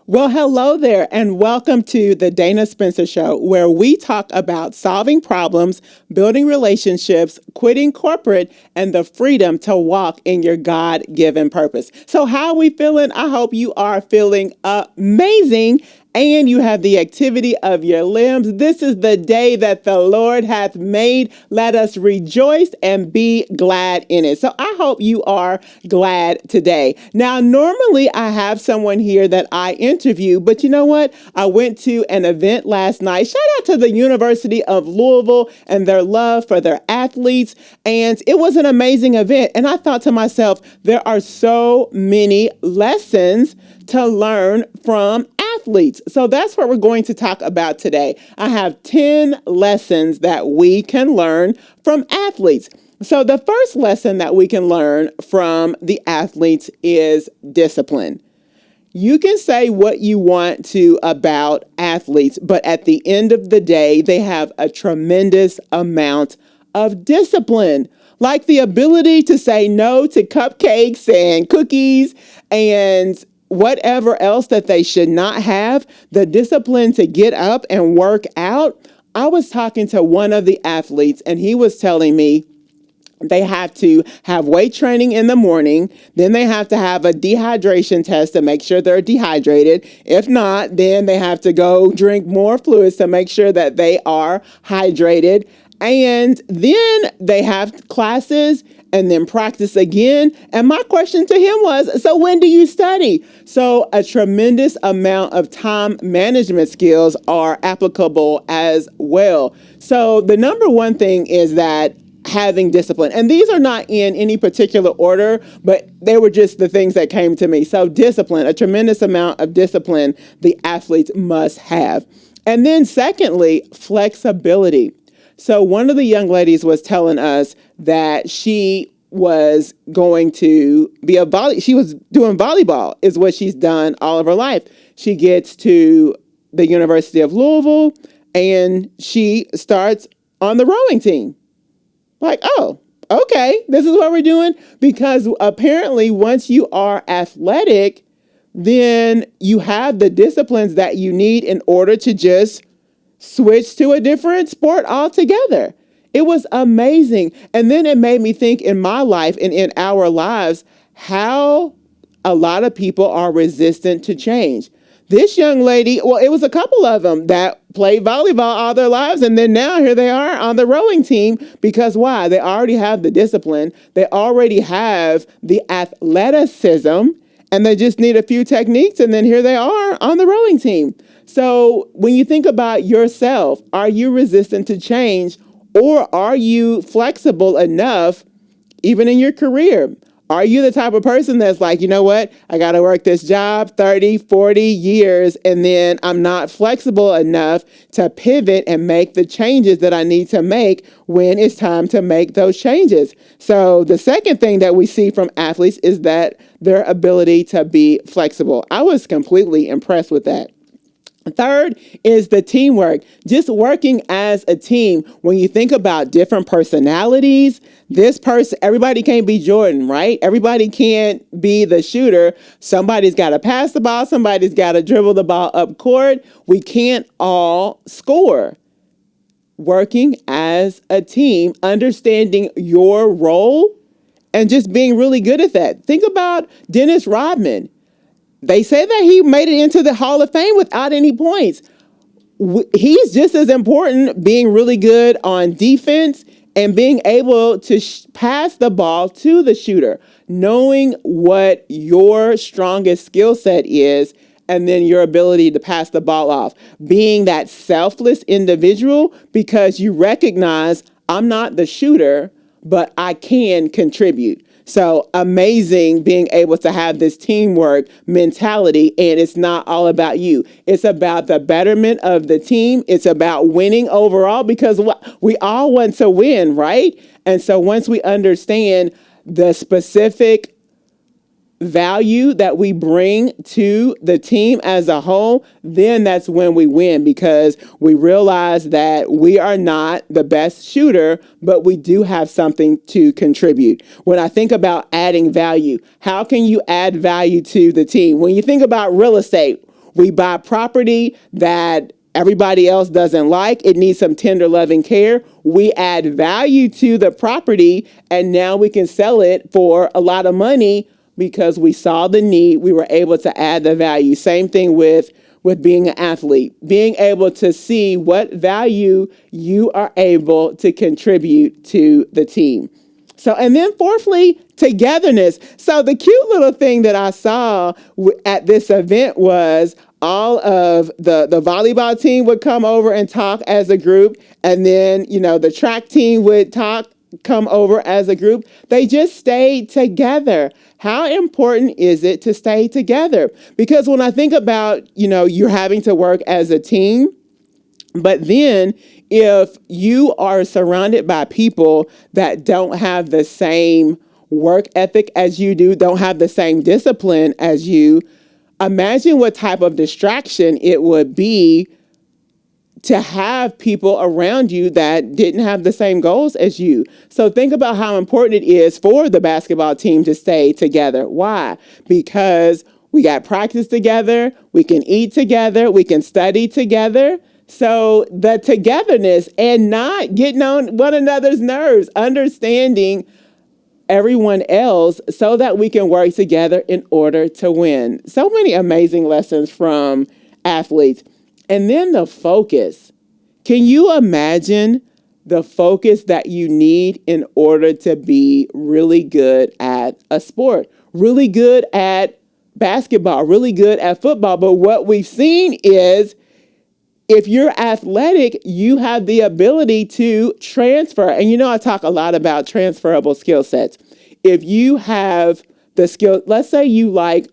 Well, hello there, and welcome to the Dana Spencer Show, where we talk about solving problems, building relationships, quitting corporate, and the freedom to walk in your God-given purpose. So how are we feeling? I hope you are feeling amazing and you have the activity of your limbs. This is the day that the Lord hath made. Let us rejoice and be glad in it. So I hope you are glad today. Now, normally I have someone here that I interview, but you know what? I went to an event last night. Shout out to the University of Louisville and their love for their athletes. And it was an amazing event. And I thought to myself, there are so many lessons to learn from athletes. So that's what we're going to talk about today. I have 10 lessons that we can learn from athletes. So the first lesson that we can learn from the athletes is discipline. You can say what you want to about athletes, but at the end of the day, they have a tremendous amount of discipline, like the ability to say no to cupcakes and cookies and whatever else that they should not have, the discipline to get up and work out. I was talking to one of the athletes and he was telling me they have to have weight training in the morning. Then they have to have a dehydration test to make sure they're dehydrated. If not, then they have to go drink more fluids to make sure that they are hydrated. And then they have classes and then practice again. And my question to him was, so when do you study? So a tremendous amount of time management skills are applicable as well. So the number one thing is that having discipline. And these are not in any particular order, but they were just the things that came to me. So discipline, a tremendous amount of discipline the athletes must have. And then secondly, flexibility. So one of the young ladies was telling us that she was going to be she was doing volleyball is what she's done all of her life. She gets to the University of Louisville and she starts on the rowing team. Like, oh, okay, this is what we're doing. Because apparently once you are athletic, then you have the disciplines that you need in order to just switch to a different sport altogether. It was amazing. And then it made me think in my life and in our lives, how a lot of people are resistant to change. This young lady, well, it was a couple of them that played volleyball all their lives. And then now here they are on the rowing team because why? They already have the discipline. They already have the athleticism and they just need a few techniques. And then here they are on the rowing team. So when you think about yourself, are you resistant to change or are you flexible enough even in your career? Are you the type of person that's like, you know what, I got to work this job 30, 40 years, and then I'm not flexible enough to pivot and make the changes that I need to make when it's time to make those changes? So the second thing that we see from athletes is that their ability to be flexible. I was completely impressed with that. Third is the teamwork, just working as a team. When you think about different personalities, everybody can't be Jordan, right? Everybody can't be the shooter. Somebody's got to pass the ball. Somebody's got to dribble the ball up court. We can't all score. Working as a team, understanding your role and just being really good at that. Think about Dennis Rodman. They say that he made it into the Hall of Fame without any points. He's just as important being really good on defense and being able to pass the ball to the shooter, knowing what your strongest skill set is, and then your ability to pass the ball off. Being that selfless individual because you recognize I'm not the shooter, but I can contribute. So amazing being able to have this teamwork mentality, and it's not all about you. It's about the betterment of the team. It's about winning overall because we all want to win, right? And so once we understand the specific value that we bring to the team as a whole, then that's when we win because we realize that we are not the best shooter, but we do have something to contribute. When I think about adding value, how can you add value to the team? When you think about real estate, We buy property that everybody else doesn't like. It needs some tender loving care. We add value to the property, and now we can sell it for a lot of money because we saw the need. We were able to add the value. Same thing with being an athlete, being able to see what value you are able to contribute to the team. So, and then fourthly, togetherness. So the cute little thing that I saw at this event was all of the volleyball team would come over and talk as a group. And then, the track team would come over as a group. They just stayed together. How important is it to stay together? Because when I think about, you're having to work as a team, but then if you are surrounded by people that don't have the same work ethic as you do, don't have the same discipline as you, imagine what type of distraction it would be to have people around you that didn't have the same goals as you. So think about how important it is for the basketball team to stay together. Why? Because we got practice together, we can eat together, we can study together. So the togetherness and not getting on one another's nerves, understanding everyone else so that we can work together in order to win. So many amazing lessons from athletes. And then the focus. Can you imagine the focus that you need in order to be really good at a sport, really good at basketball, really good at football? But what we've seen is if you're athletic, you have the ability to transfer. And I talk a lot about transferable skill sets. If you have the skill, let's say you like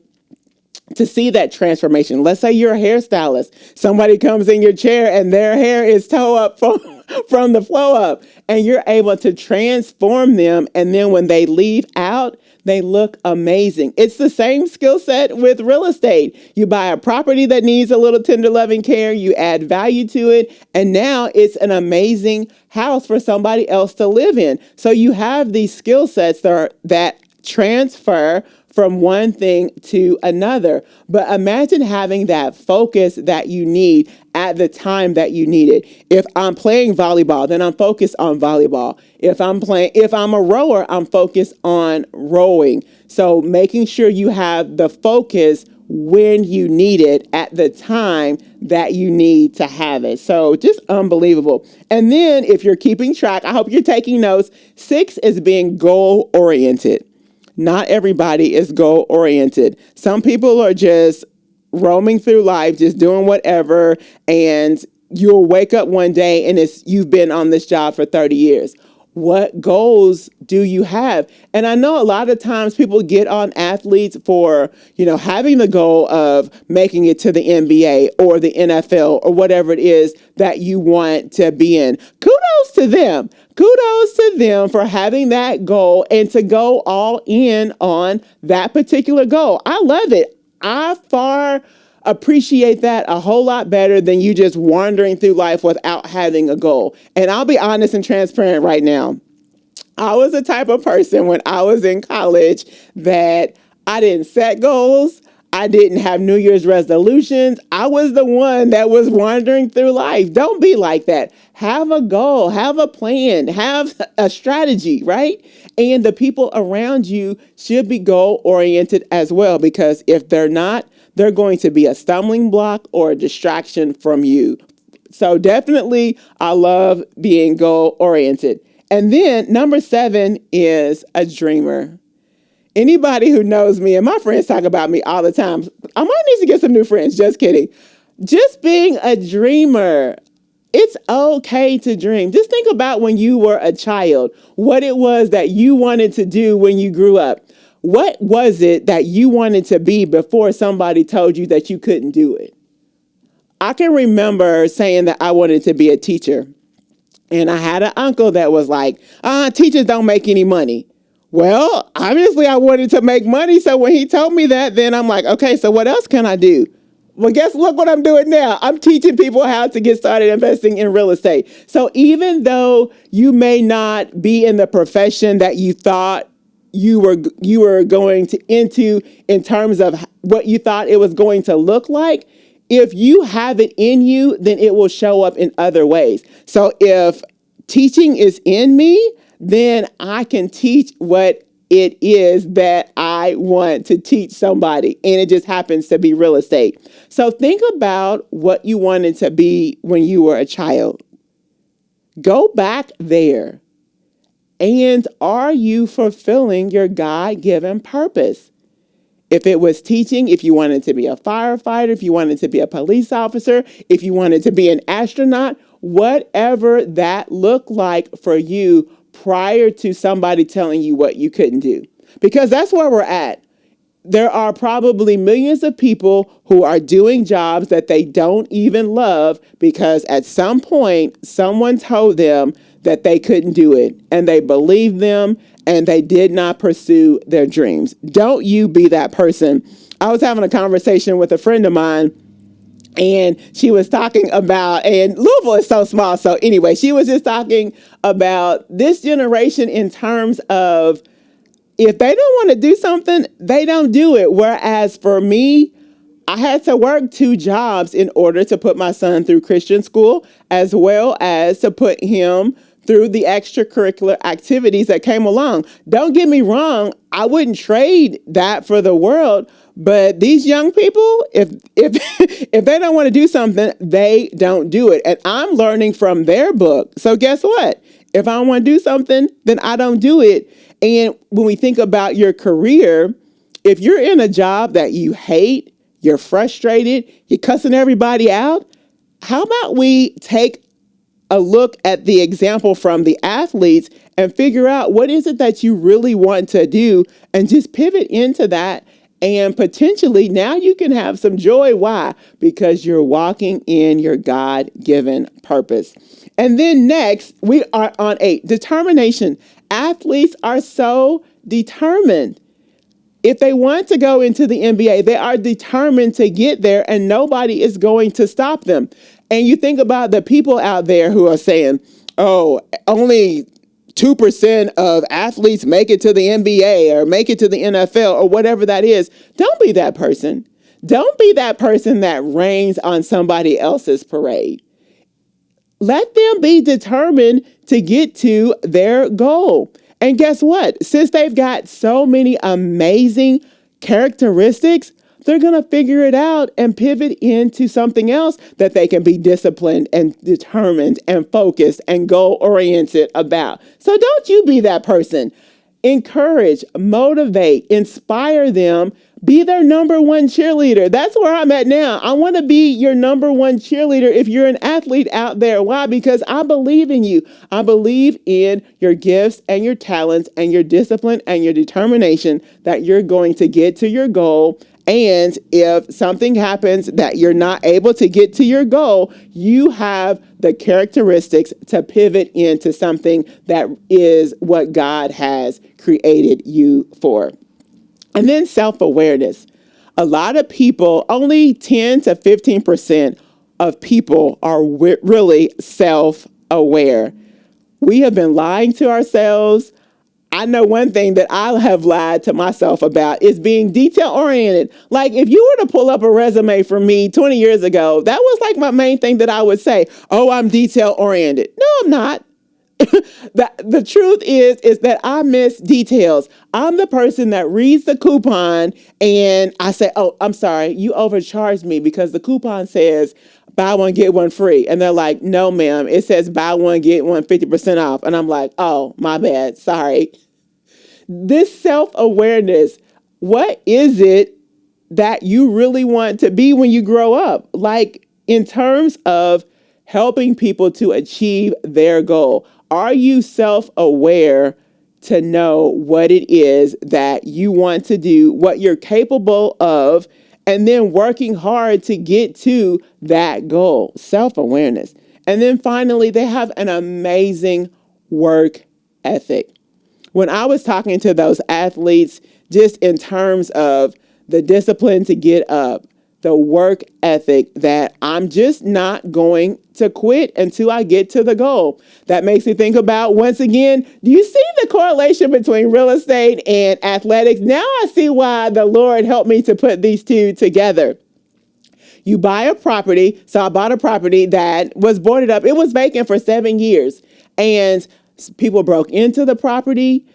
to see that transformation. Let's say you're a hairstylist. Somebody comes in your chair and their hair is toe up from the flow up, and you're able to transform them. And then when they leave out, they look amazing. It's the same skill set with real estate. You buy a property that needs a little tender loving care, you add value to it, and now it's an amazing house for somebody else to live in. So you have these skill sets that transfer from one thing to another. But imagine having that focus that you need at the time that you need it. If I'm playing volleyball, then I'm focused on volleyball. If I'm a rower, I'm focused on rowing. So making sure you have the focus when you need it at the time that you need to have it. So just unbelievable. And then if you're keeping track, I hope you're taking notes. 6 is being goal oriented. Not everybody is goal oriented. Some people are just roaming through life, just doing whatever, and you'll wake up one day and you've been on this job for 30 years. What goals do you have? And I know a lot of times people get on athletes for, having the goal of making it to the NBA or the NFL or whatever it is that you want to be in. Kudos to them. Kudos to them for having that goal and to go all in on that particular goal. I love it. I far appreciate that a whole lot better than you just wandering through life without having a goal. And I'll be honest and transparent right now. I was the type of person when I was in college that I didn't set goals. I didn't have New Year's resolutions. I was the one that was wandering through life. Don't be like that. Have a goal, have a plan, have a strategy, right? And the people around you should be goal oriented as well, because if they're not, they're going to be a stumbling block or a distraction from you. So definitely, I love being goal oriented. And then number 7 is a dreamer. Anybody who knows me, and my friends talk about me all the time, I might need to get some new friends. Just kidding. Just being a dreamer. It's okay to dream. Just think about when you were a child, what it was that you wanted to do when you grew up. What was it that you wanted to be before somebody told you that you couldn't do it? I can remember saying that I wanted to be a teacher. And I had an uncle that was like, teachers don't make any money. Well, obviously I wanted to make money. So when he told me that, then I'm like, okay, so what else can I do? Well, look what I'm doing now. I'm teaching people how to get started investing in real estate. So even though you may not be in the profession that you thought you were going to into in terms of what you thought it was going to look like, if you have it in you, then it will show up in other ways. So if teaching is in me, then I can teach what it is that I want to teach somebody. And it just happens to be real estate. So think about what you wanted to be when you were a child. Go back there. And are you fulfilling your God-given purpose? If it was teaching, if you wanted to be a firefighter, if you wanted to be a police officer, if you wanted to be an astronaut, whatever that looked like for you prior to somebody telling you what you couldn't do. Because that's where we're at. There are probably millions of people who are doing jobs that they don't even love because at some point someone told them that they couldn't do it and they believed them and they did not pursue their dreams. Don't you be that person. I was having a conversation with a friend of mine and she was talking about, and Louisville is so small. So anyway, she was just talking about this generation in terms of if they don't want to do something, they don't do it. Whereas for me, I had to work 2 jobs in order to put my son through Christian school, as well as to put him through the extracurricular activities that came along. Don't get me wrong, I wouldn't trade that for the world. But these young people, if if they don't want to do something, they don't do it. And I'm learning from their book. So guess what? If I don't want to do something, then I don't do it. And when we think about your career, if you're in a job that you hate, you're frustrated, you're cussing everybody out, how about we take a look at the example from the athletes and figure out what is it that you really want to do and just pivot into that. And potentially now you can have some joy. Why? Because you're walking in your God-given purpose. And then next, we are on 8, determination. Athletes are so determined. If they want to go into the NBA, they are determined to get there and nobody is going to stop them. And you think about the people out there who are saying, oh, only 2% of athletes make it to the NBA or make it to the NFL or whatever that is. Don't be that person. Don't be that person that rains on somebody else's parade. Let them be determined to get to their goal. And guess what? Since they've got so many amazing characteristics, they're going to figure it out and pivot into something else that they can be disciplined and determined and focused and goal-oriented about. So don't you be that person. Encourage, motivate, inspire them. Be their number one cheerleader. That's where I'm at now. I want to be your number one cheerleader if you're an athlete out there. Why? Because I believe in you. I believe in your gifts and your talents and your discipline and your determination that you're going to get to your goal. And if something happens that you're not able to get to your goal, you have the characteristics to pivot into something that is what God has created you for. And then self-awareness. A lot of people, only 10 to 15% of people are really self-aware. We have been lying to ourselves. I know one thing that I have lied to myself about is being detail-oriented. Like if you were to pull up a resume for me 20 years ago, that was like my main thing that I would say, oh, I'm detail-oriented. No, I'm not. The truth is that I miss details. I'm the person that reads the coupon and I say, oh, I'm sorry, you overcharged me because the coupon says buy one, get one free. And they're like, no, ma'am, it says buy one, get one 50% off. And I'm like, oh, my bad. Sorry. This self-awareness, what is it that you really want to be when you grow up? Like in terms of helping people to achieve their goal. Are you self-aware to know what it is that you want to do, what you're capable of, and then working hard to get to that goal? Self-awareness. And then finally, they have an amazing work ethic. When I was talking to those athletes, just in terms of the discipline to get up, the work ethic that I'm just not going to quit until I get to the goal. That makes me think about, once again, do you see the correlation between real estate and athletics? Now I see why the Lord helped me to put these two together. You buy a property. So I bought a property that was boarded up. It was vacant for 7 years. And people broke into the property.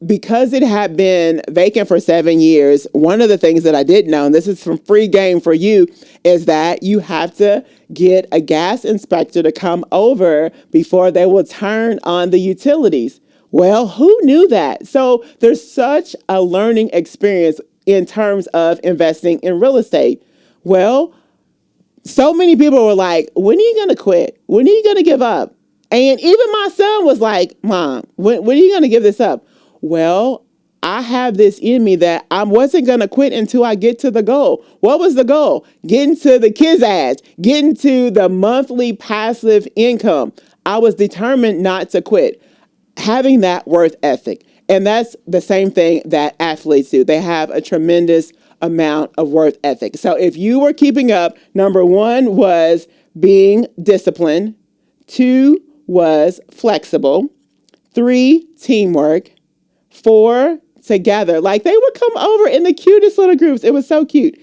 Because it had been vacant for 7 years, one of the things that I didn't know, and this is some free game for you, is that you have to get a gas inspector to come over before they will turn on the utilities. Well, who knew that? So there's such a learning experience in terms of investing in real estate. Well, so many people were like, when are you going to quit? When are you going to give up? And even my son was like, Mom, when are you going to give this up? Well, I have this in me that I wasn't going to quit until I get to the goal. What was the goal? Getting to the kids' ads, getting to the monthly passive income. I was determined not to quit. Having that worth ethic. And that's the same thing that athletes do. They have a tremendous amount of worth ethic. So if you were keeping up, number 1 was being disciplined. 2 was flexible. 3, teamwork. 4, together. Like they would come over in the cutest little groups. It was so cute.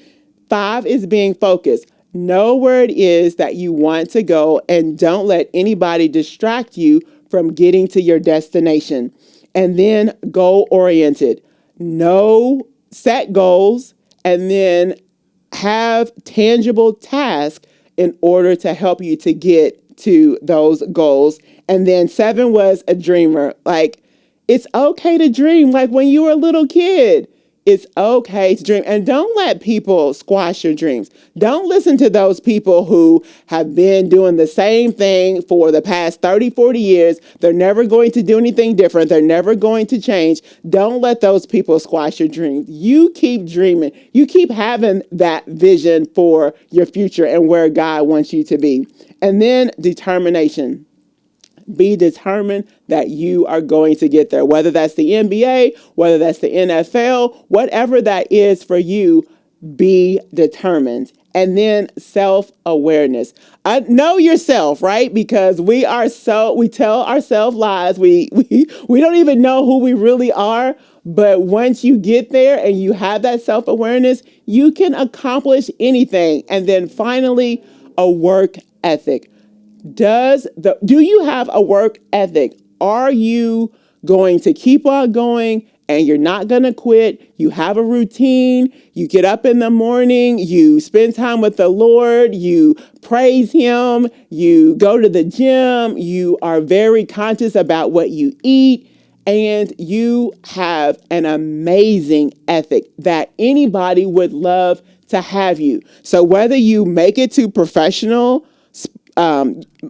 5 is being focused. Know where it is that you want to go and don't let anybody distract you from getting to your destination. And then goal oriented. Set goals and then have tangible tasks in order to help you to get to those goals. And then 7 was a dreamer. Like, it's okay to dream like when you were a little kid. It's okay to dream. And don't let people squash your dreams. Don't listen to those people who have been doing the same thing for the past 30, 40 years. They're never going to do anything different. They're never going to change. Don't let those people squash your dreams. You keep dreaming. You keep having that vision for your future and where God wants you to be. And then determination. Be determined that you are going to get there, whether that's the NBA, whether that's the NFL, whatever that is for you, be determined. And then self-awareness. Know yourself, right? Because we tell ourselves lies. We don't even know who we really are. But once you get there and you have that self-awareness, you can accomplish anything. And then finally, a work ethic. Do you have a work ethic? Are you going to keep on going and you're not going to quit? You have a routine. You get up in the morning. You spend time with the Lord. You praise Him. You go to the gym. You are very conscious about what you eat. And you have an amazing ethic that anybody would love to have you. So whether you make it to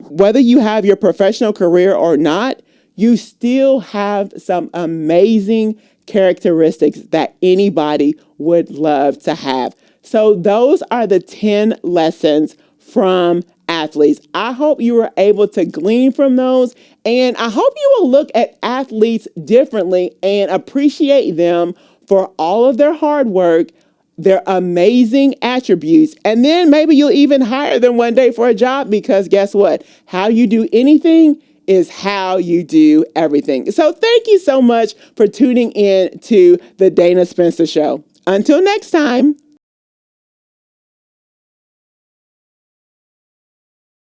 whether you have your professional career or not, you still have some amazing characteristics that anybody would love to have. So those are the 10 lessons from athletes. I hope you were able to glean from those, and I hope you will look at athletes differently and appreciate them for all of their hard work, their amazing attributes, and then maybe you'll even hire them one day for a job, because guess what? How you do anything is how you do everything. So thank you so much for tuning in to the Dana Spencer Show. Until next time.